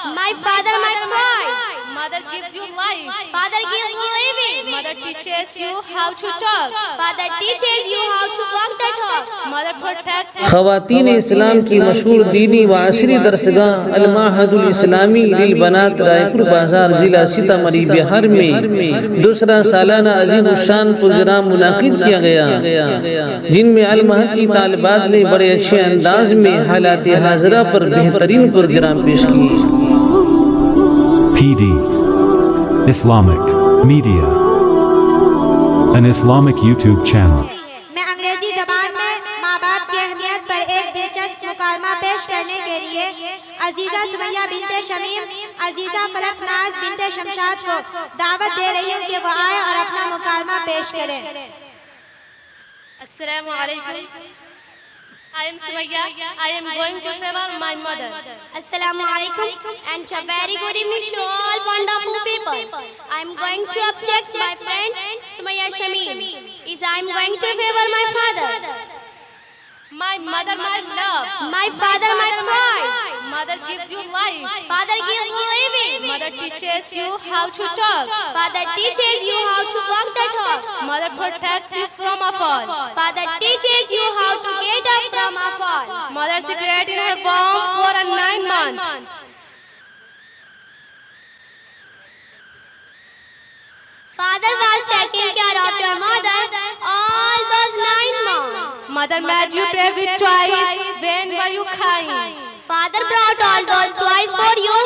My father, my pride. Mother gives you life. Father gives you living. Mother teaches you how to talk. Father teaches you how to walk the talk. Mother protects you. خواتین اسلام کی مشہور دینی و عصری درسگاہ المعھدالاسلامی للبنات رائے پور بازار ضلع سیتامڑھی بہار میں دوسرا سالانہ عظیم الشان پروگرام منعقد کیا گیا، جن میں المعہد کی طالبات نے بڑے اچھے انداز میں حالات حاضرہ پر بہترین پروگرام پیش کیے۔ PD Islamic Media, an Islamic YouTube channel. میں انگریزی زبان میں ماں باپ کی اہمیت پر ایک دلچسپ مکالمہ پیش کرنے کے لیے عزیزہ سمیہ بنت شمیم، عزیزہ فلک ناز بنت شمشاد کو دعوت دے رہی ہوں کہ وہ آئے اور اپنا مکالمہ پیش کریں۔ السلام علیکم. I am Sumaya. I am going to favor my mother. Assalamu alaikum and a very good evening to all wonderful people. I am going to object my friend Sumaya Shamim is I am going to favor my father. My mother, my love. My father, my pride. Mother gives you life. Father gives you living. Mother teaches you how to talk. Father teaches you how to walk the talk. Mother protects you from a fall. Father teaches you how to get up from a fall. Mother secreted in her womb for 9 months. Father was taking care of your mother all those 9 months. Mother made you play with toys when were you crying. Father brought all those toys for you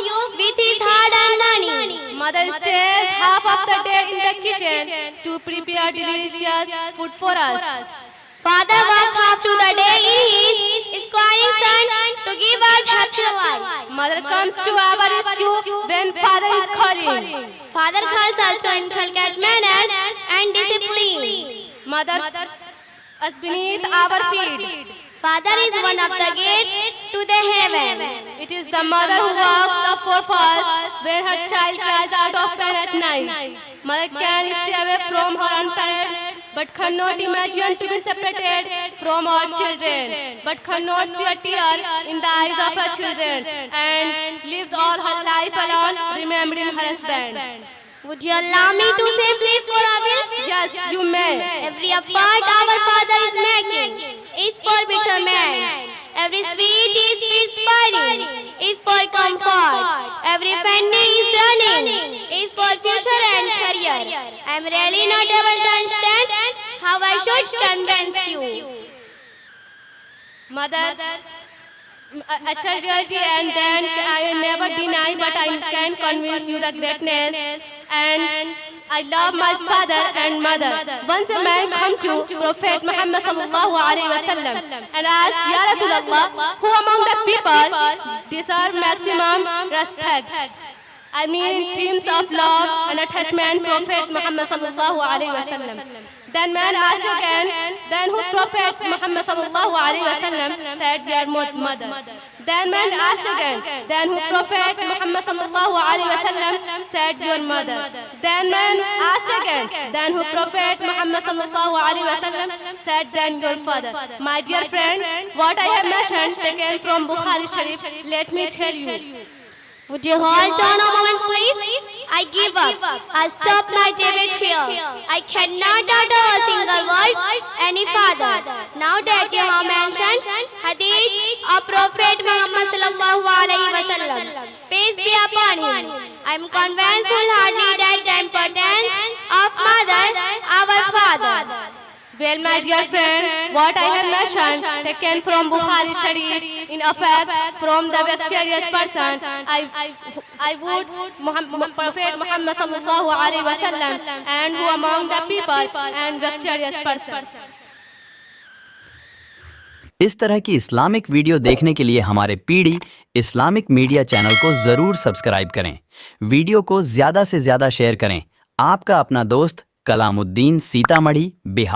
with his hard-earned money. Mother stays half of the day in the kitchen to prepare delicious food for us. Father works half to the day in his squaring sun to give us happy life. Mother comes to our rescue when father is calling. Father calls us to inculcate manners and discipline. Mother is beneath our feet. Father is one of the gates to the heaven. It is the mother who walks up for us when her child cries out of pain at night. Mother can stay away from her unparent, but cannot imagine to be separated from our children, but cannot see a tear in the eyes of her children, and lives all her life alone, remembering her husband. Would you allow me to say please for a will? Yes, you may. Every effort our Father is making is for betterment. Every sweet is inspiring, is for comfort. Every penny is running, is for future and career. I am really not able to understand how I should convince you. Mother, I tell reality and then I never deny, but I can convince you the greatness. And I love my father and mother. Once a man come to Prophet Muhammad sallallahu alaihi wasallam and asked, Ya Rasulullah, who among the people deserve maximum respect? I mean in terms of love and attachment, Prophet Muhammad sallallahu alaihi wasallam. Then man asked again, then who Prophet Muhammad sallallahu alaihi wasallam said, your mother. Then man asked again, then who Prophet Muhammad sallallahu alaihi wasallam said, your mother. Then man asked again, then who Prophet Muhammad sallallahu alaihi wasallam said, then your father. My dear friend, what I have mentioned taken from Bukhari Sharif, let me tell you. Would you hold on a moment, please? I give up. I stop my debate here. I cannot utter a single word any further. Now that you have mentioned Hadith of Prophet Muhammad sallallahu alaihi wasallam, peace be upon him, I am convinced wholeheartedly that the importance of mother, our father. Well, my dear friend, what I have mentioned taken from Bukhari Sharif, in effect from the victorious person, I would Prophet Muhammad sallallahu alaihi wasallam, and who among the people and victorious person. इस तरह की Islamic video देखने के लिए हमारे PD Islamic media channel को ज़रूर subscribe करें। वीडियो को ज़्यादा से ज़्यादा शेयर करें। आपका अपना दोस्त कलामुद्दीन, सीतामढ़ी, बिहार।